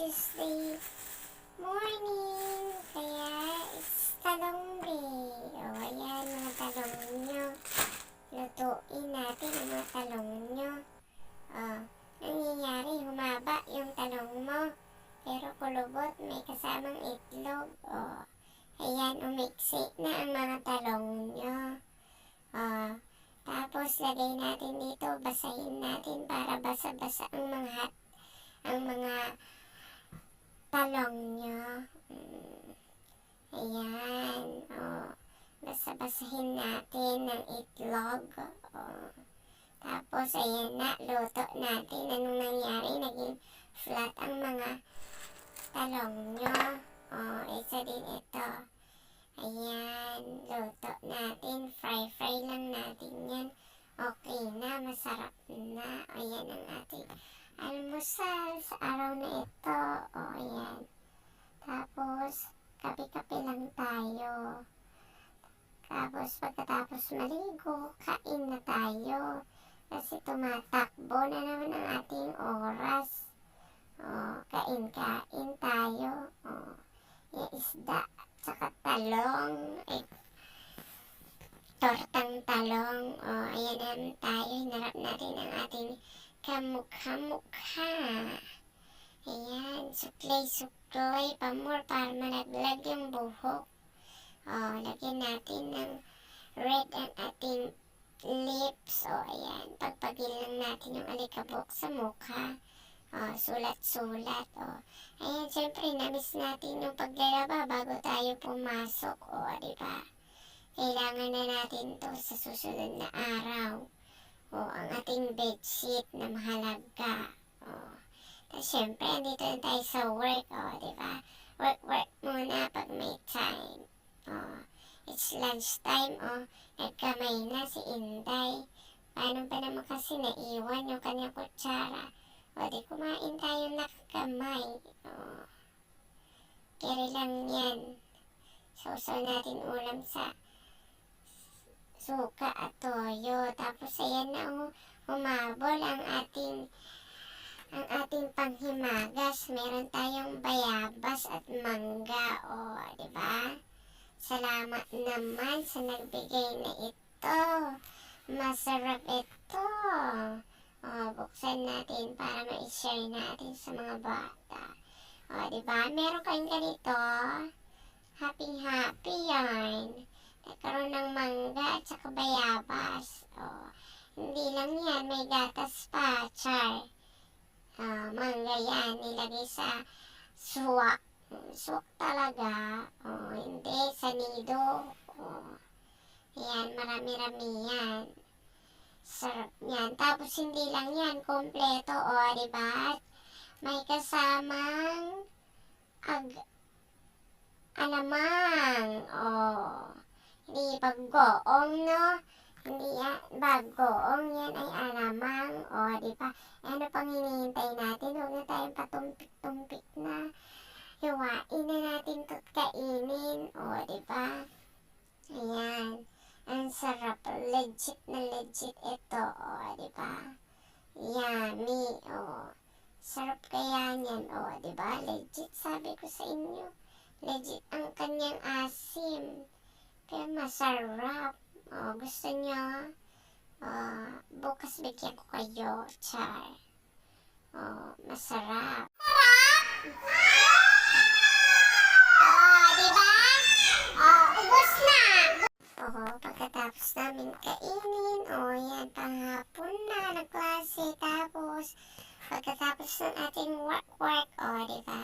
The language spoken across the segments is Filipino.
Tuesday morning. Kaya it's talong day. O, ayan mga talong nyo. Lutuin natin ang mga talong nyo. O, nangyayari, humaba yung talong mo. Pero kulubot, may kasamang itlog. O, ayan, umiksi na ang mga talong nyo. O, tapos lagay natin dito, basahin natin para basa-basa ang mga talong nyo. Ayan. O, basa-basahin natin ng itlog. O, tapos ayan na, luto natin. Anong nangyari? Naging flat ang mga talong nyo. O, isa din ito. Ayan, luto natin. Fry lang natin yan. Okay na, masarap na. Ayan ang ating almusal sa araw na ito. O, ayan. Tapos, kape-kape lang tayo. Tapos, pagkatapos maligo, kain na tayo. Kasi tumatakbo na naman ang ating oras. O, kain tayo. O, yung isda, tsaka talong. Tortang talong. O, ayan naman tayo. Hinarap natin ang ating kamukha-mukha. Ayan, suklay-suklay pa more para malaglag yung buhok. O, lagyan natin ng red ang ating lips. O, ayan, pagpagil lang natin yung alikabok sa mukha. O, sulat-sulat. O, ayan, syempre, namiss natin yung paglalaba bago tayo pumasok. O, diba? Kailangan na natin to sa susunod na araw. O, ang ating bedsheet na mahalaga. O, tapos syempre, andito na tayo sa work. O, diba? Work muna pag may time. O, it's lunch time. O, nagkamay na si Inday. Paano pa naman kasi naiwan yung kanyang kutsara? O, di kumain tayo nakakamay. O, carry lang yan. Sausaw natin ulam sa suka at toyo. Tapos ayan na, humabol ang ating panghimagas. Meron tayong bayabas at mangga. O, diba? Salamat naman sa nagbigay na ito. Masarap ito. O, buksan natin para ma-share natin sa mga bata. O, diba? Meron kayong ganito. Happy yarn. Nagkaroon ng mangga at saka bayabas. O, hindi lang yan. May gatas pa. Char. Mangga yan. Nilagay sa swak. Swak talaga. O, hindi. Sa nido. O, yan. Marami-rami yan. Sarap yan. Tapos hindi lang yan. Kompleto. O, diba? May kasamang alamang. O, hindi bagoong, no? Hindi yan bagoong. Yan ay alamang. O, diba? Ano pang hinihintay natin? Huwag na tayong patumpik-tumpik na. Hiwain na natin ito't kainin. O, diba? Ayan. Ang sarap. Legit na legit ito. O, diba? Yummy. O, sarap kaya niyan. O, diba? Legit. Sabi ko sa inyo. Legit ang kanyang asim. Kaya masarap. O, gusto nyo? Bukas bigyan ko kayo. Char. O, masarap. Diba? Ubos na. Pagkatapos namin kainin. Yan, panghapon na ng klase. Tapos, pagkatapos ng ating work. Diba?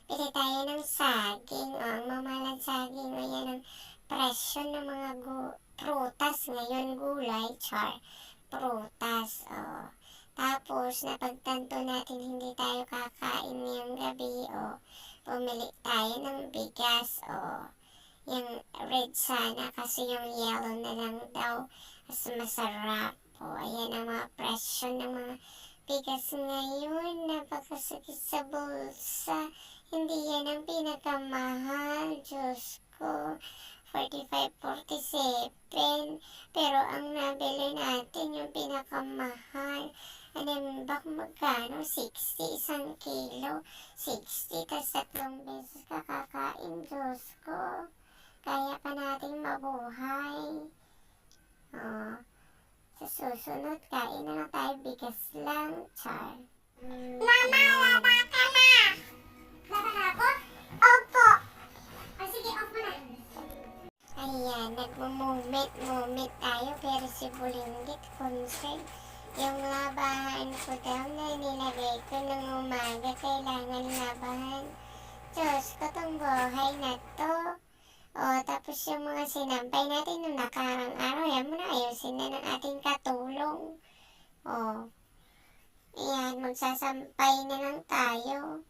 Pili tayo ng saging. Ang mamalang saging. Ayan ang presyo ng mga prutas ngayon, gulay, char, prutas. Tapos, napagtanto natin hindi tayo kakain ngayong gabi. Pumili tayo ng bigas. Yung red sana kasi yung yellow na lang daw mas masarap. Ayan ang mga presyo ng mga bigas ngayon. Napakasakit sa bulsa. Hindi yan ang pinakamahal. Diyos ko. 45, 47. Pero ang nabili natin yung pinakamahal. Alam ba kung magkano? 60, isang kilo. 60, tas 3 beses ka kakain. Diyos ko. Kaya pa nating mabuhay. Oh, sa susunod, kain na lang tayo. Bigas lang. Char. Mama, laba ka na! Laba na ako? Opo. Sige, off mo na. Ayan, nagmo-moment tayo. Pero si Bulinggit, concerned. Yung labahan ko daw na nilagay ko ng umaga, kailangan labahan. Diyos ko, tong buhay na to. O, tapos yung mga sinampay natin nung nakarang araw, yan mo na, ayusin na ng ating katulong. O, ayan, magsasampay na lang tayo.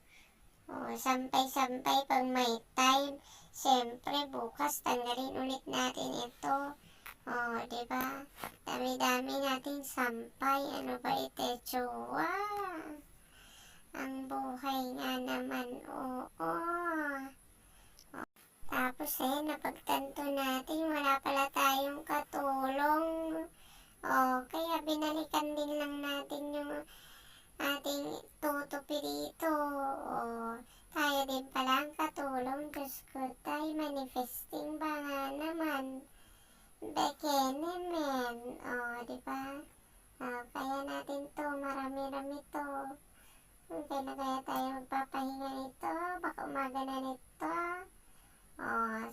O, sampay-sampay pag may time. Siyempre, bukas tanggalin ulit natin ito. O, diba? Dami-dami nating sampay. Ano ba ito? Chua. Ang buhay nga naman. Oo. Tapos napagtanto natin wala pala tayong katulong. O, kaya binalikan din lang natin yung ating tutupi dito. O, tayo din pala ang katulong. Diyos ko, tayo manifesting ba nga naman? Bekenemen. O, diba? O, kaya natin to, marami-rami to. Kaya na kaya tayo magpapahinga nito. Baka umaga na nito.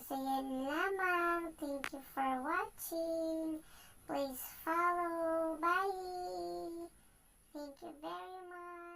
So yan lamang. Thank you for watching. Please follow. Bye! Thank you very much.